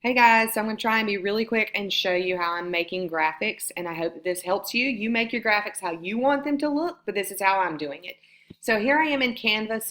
Hey guys, so I'm going to try and be really quick and show you how I'm making graphics, and I hope that this helps you. You make your graphics how you want them to look, but this is how I'm doing it. So here I am in Canva,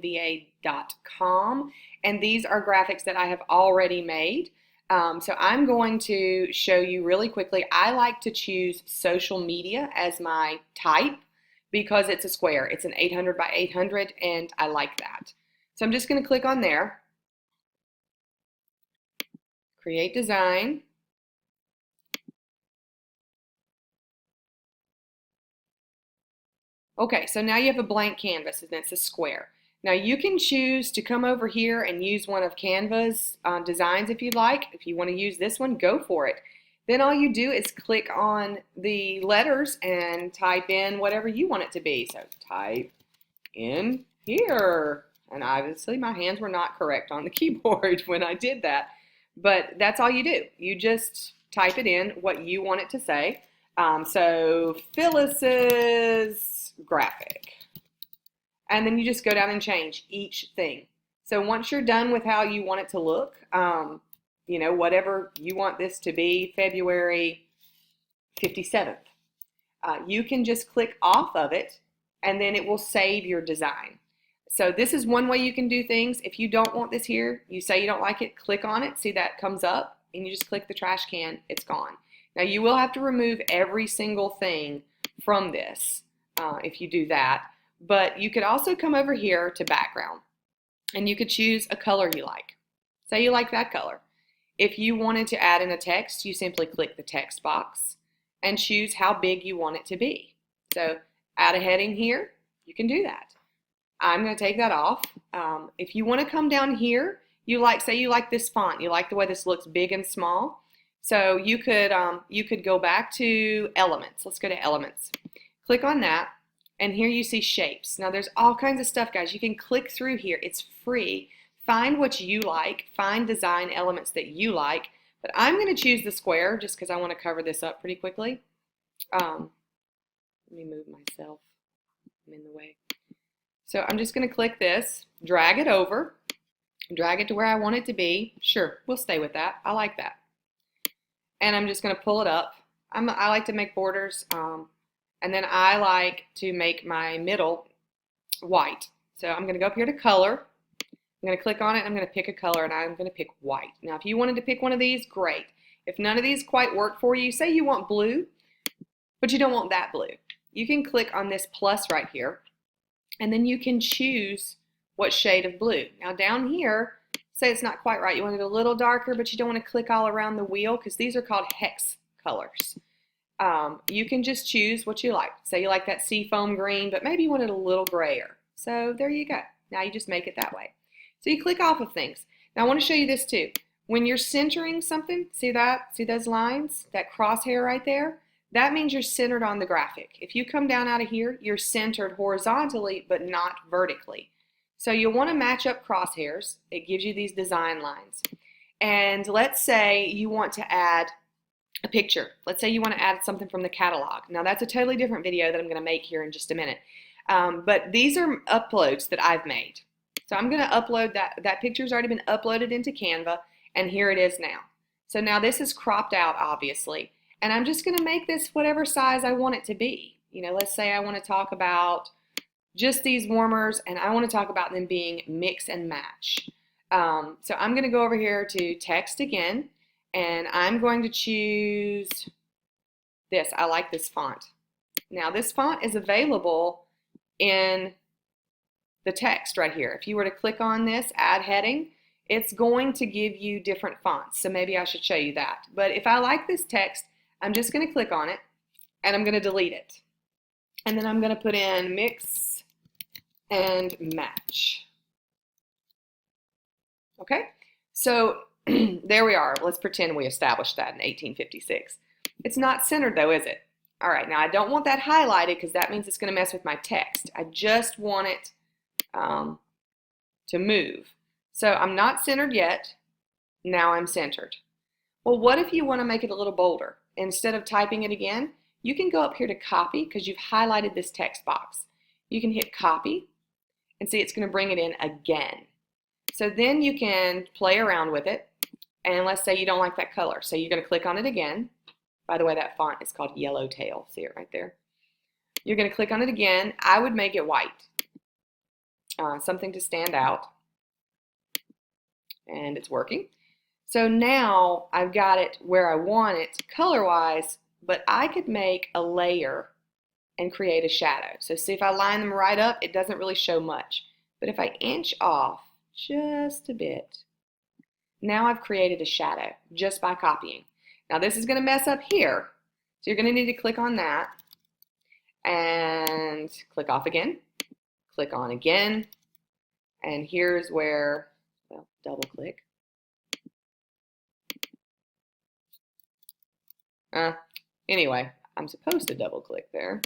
canva.com, and these are graphics that I have already made. So I'm going to show you really quickly. I like to choose social media as my type because it's a square. It's an 800 by 800, and I like that. So I'm just going to click on there. Create design. Okay, so now you have a blank canvas and it's a square. Now you can choose to come over here and use one of Canva's designs if you'd like. If you want to use this one, go for it. Then all you do is click on the letters and type in whatever you want it to be. So type in here. And obviously my hands were not correct on the keyboard when I did that. But that's all you do. You just type it in what you want it to say. So Phyllis's graphic. And then you just go down and change each thing. So once you're done with how you want it to look, whatever you want this to be, February 57th, you can just click off of it and then it will save your design. So this is one way you can do things. If you don't want this here, you say you don't like it, click on it, see that comes up, and you just click the trash can, it's gone. Now you will have to remove every single thing from this if you do that, but you could also come over here to background and you could choose a color you like. Say you like that color. If you wanted to add in a text, you simply click the text box and choose how big you want it to be. So add a heading here, you can do that. I'm going to take that off. If you want to come down here, say you like this font, you like the way this looks big and small. So you could go back to elements. Let's go to elements. Click on that, and here you see shapes. Now there's all kinds of stuff, guys. You can click through here. It's free. Find what you like. Find design elements that you like. But I'm going to choose the square just because I want to cover this up pretty quickly. Let me move myself. I'm in the way. So I'm just going to click this, drag it over, drag it to where I want it to be. Sure, we'll stay with that. I like that. And I'm just going to pull it up. I like to make borders, and then I like to make my middle white. So I'm going to go up here to color. I'm going to click on it, and I'm going to pick a color, and I'm going to pick white. Now, if you wanted to pick one of these, great. If none of these quite work for you, say you want blue, but you don't want that blue. You can click on this plus right here, and then you can choose what shade of blue. Now down here, say it's not quite right. You want it a little darker, but you don't want to click all around the wheel because these are called hex colors. You can just choose what you like. Say you like that seafoam green, but maybe you want it a little grayer. So there you go. Now you just make it that way. So you click off of things. Now I want to show you this too. When you're centering something, see that? See those lines? That crosshair right there? That means you're centered on the graphic. If you come down out of here, you're centered horizontally, but not vertically. So you'll want to match up crosshairs. It gives you these design lines. And let's say you want to add a picture. Let's say you want to add something from the catalog. Now that's a totally different video that I'm going to make here in just a minute. But these are uploads that I've made. So I'm going to upload that picture's already been uploaded into Canva, and here it is now. So now this is cropped out, obviously. And I'm just going to make this whatever size I want it to be. Let's say I want to talk about just these warmers, and I want to talk about them being mix and match. So I'm going to go over here to text again, and I'm going to choose this. I like this font. Now this font is available in the text right here. If you were to click on this, add heading, it's going to give you different fonts. So maybe I should show you that. But if I like this text, I'm just going to click on it, and I'm going to delete it. And then I'm going to put in mix and match. Okay, so there we are. Let's pretend we established that in 1856. It's not centered though, is it? All right, now I don't want that highlighted because that means it's going to mess with my text. I just want it to move. So I'm not centered yet. Now I'm centered. Well, what if you want to make it a little bolder? Instead of typing it again, you can go up here to copy because you've highlighted this text box. You can hit copy and see it's going to bring it in again. So then you can play around with it And let's say you don't like that color. So you're going to click on it again. By the way, that font is called Yellowtail. See it right there? You're going to click on it again. I would make it white. Something to stand out. And it's working. So now I've got it where I want it color-wise, but I could make a layer and create a shadow. So see, if I line them right up, it doesn't really show much. But if I inch off just a bit, now I've created a shadow just by copying. Now this is going to mess up here. So you're going to need to click on that and click off again, click on again, and here's where, well, double click. Anyway, I'm supposed to double click there.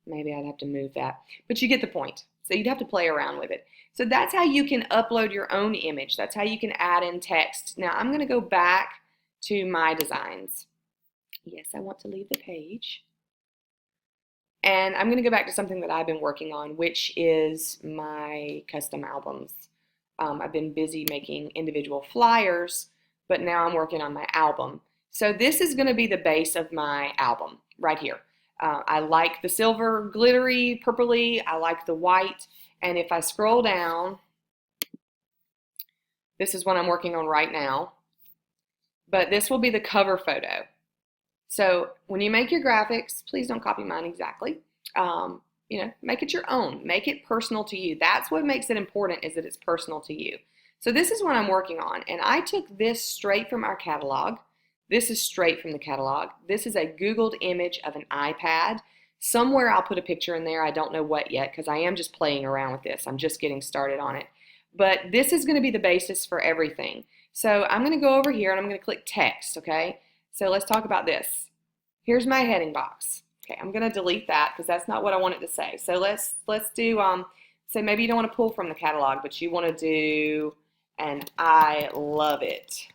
Maybe I'd have to move that, but you get the point. So you'd have to play around with it. So that's how you can upload your own image. That's how you can add in text. Now I'm going to go back to my designs. Yes, I want to leave the page. And I'm going to go back to something that I've been working on, which is my custom albums. I've been busy making individual flyers, but now I'm working on my album. So this is going to be the base of my album right here. I like the silver glittery, purpley. I like the white. And if I scroll down, this is what I'm working on right now. But this will be the cover photo. So when you make your graphics, please don't copy mine exactly. You know, make it your own. Make it personal to you. That's what makes it important, is that it's personal to you. So this is what I'm working on. And I took this straight from our catalog. This is straight from the catalog. This is a Googled image of an iPad. Somewhere I'll put a picture in there. I don't know what yet, because I am just playing around with this. I'm just getting started on it. But this is going to be the basis for everything. So I'm going to go over here and I'm going to click text, okay? So let's talk about this. Here's my heading box. Okay, I'm going to delete that because that's not what I want it to say. So let's do, say maybe you don't want to pull from the catalog, but you want to do an I love it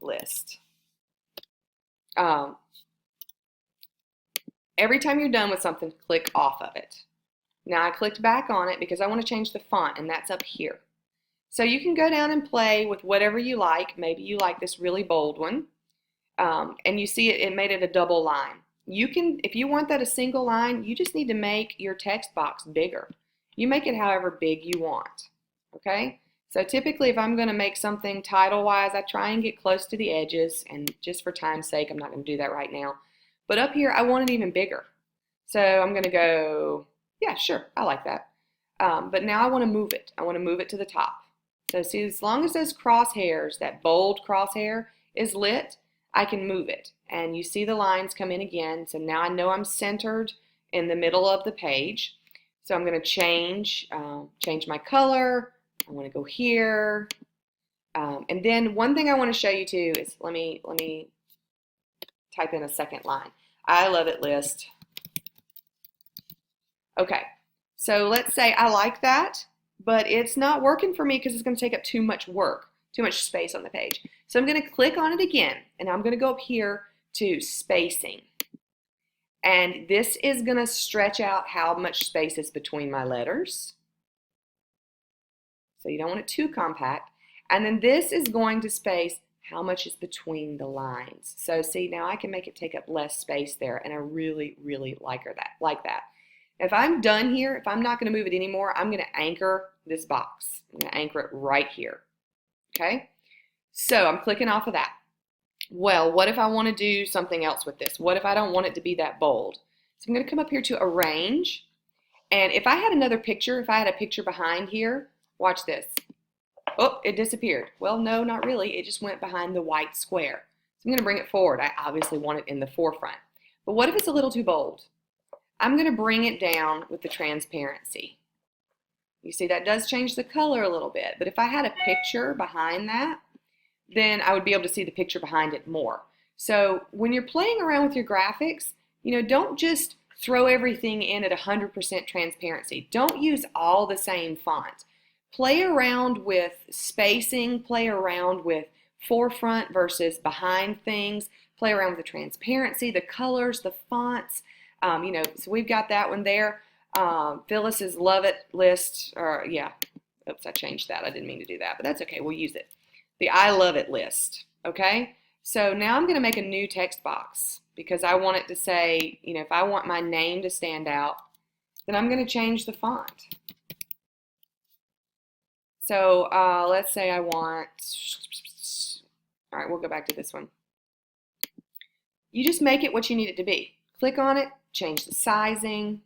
list. Every time you're done with something, click off of it. Now I clicked back on it because I want to change the font, and that's up here. So you can go down and play with whatever you like. Maybe you like this really bold one. And you see it made it a double line. You can, if you want that a single line, you just need to make your text box bigger. You make it however big you want, okay? So typically if I'm going to make something title-wise, I try and get close to the edges, and just for time's sake, I'm not going to do that right now. But up here, I want it even bigger. So I'm going to go, yeah, sure, I like that. But now I want to move it. I want to move it to the top. So see, as long as those crosshairs, that bold crosshair is lit, I can move it. And you see the lines come in again. So now I know I'm centered in the middle of the page. So I'm going to change my color. I want to go here. And then one thing I want to show you too is, let me type in a second line. I love it list. Okay, so let's say I like that, but it's not working for me because it's going to take up too much work, too much space on the page. So I'm going to click on it again, and I'm going to go up here to spacing. And this is going to stretch out how much space is between my letters. So you don't want it too compact. And then this is going to space how much is between the lines. So see, now I can make it take up less space there, and I really, really like that. If I'm done here, if I'm not going to move it anymore, I'm going to anchor this box. I'm going to anchor it right here. Okay? So I'm clicking off of that. Well, what if I want to do something else with this? What if I don't want it to be that bold? So I'm going to come up here to arrange. And if I had another picture, if I had a picture behind here, watch this. Oh, it disappeared. Well, no, not really. It just went behind the white square. So I'm going to bring it forward. I obviously want it in the forefront. But what if it's a little too bold? I'm going to bring it down with the transparency. You see, that does change the color a little bit. But if I had a picture behind that, then I would be able to see the picture behind it more. So when you're playing around with your graphics, you know, don't just throw everything in at 100% transparency. Don't use all the same font. Play around with spacing, play around with forefront versus behind things, play around with the transparency, the colors, the fonts. You know, so we've got that one there. Phyllis's Love It list, or yeah, oops, I changed that. I didn't mean to do that, but that's okay. We'll use it. the I love it list, okay? So now I'm going to make a new text box because I want it to say, you know, if I want my name to stand out, then I'm going to change the font. So let's say I want, all right, we'll go back to this one. You just make it what you need it to be. Click on it, change the sizing,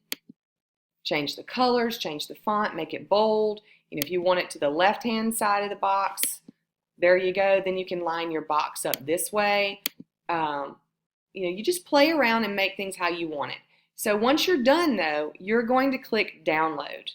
change the colors, change the font, make it bold. You know, if you want it to the left-hand side of the box, there you go. Then you can line your box up this way. You know, you just play around and make things how you want it. So once you're done though, you're going to click download.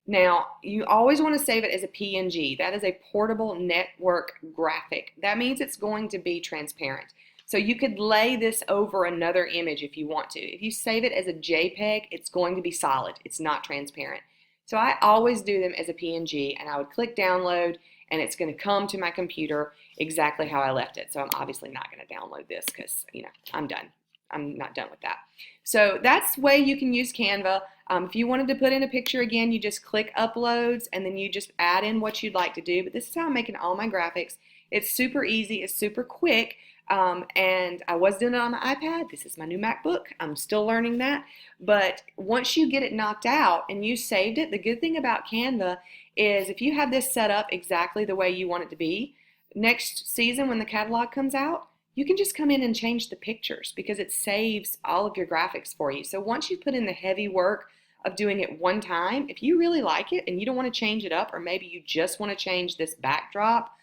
Now, you always want to save it as a PNG. That is a portable network graphic. That means it's going to be transparent. So you could lay this over another image if you want to. If you save it as a JPEG, it's going to be solid. It's not transparent. So I always do them as a PNG, and I would click download, and it's going to come to my computer exactly how I left it. So I'm obviously not going to download this because, you know, I'm done. I'm not done with that. So that's the way you can use Canva. If you wanted to put in a picture again, you just click uploads and then you just add in what you'd like to do. But this is how I'm making all my graphics. It's super easy. It's super quick. And I was doing it on my iPad. This is my new MacBook. I'm still learning that. But once you get it knocked out and you saved it, the good thing about Canva is if you have this set up exactly the way you want it to be, next season when the catalog comes out, you can just come in and change the pictures because it saves all of your graphics for you. So once you put in the heavy work of doing it one time, if you really like it and you don't want to change it up, or maybe you just want to change this backdrop,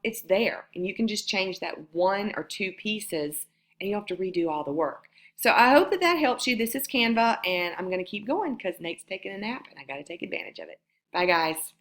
it's there. And you can just change that one or two pieces and you don't have to redo all the work. So I hope that that helps you. This is Canva, and I'm going to keep going because Nate's taking a nap and I got to take advantage of it. Bye, guys.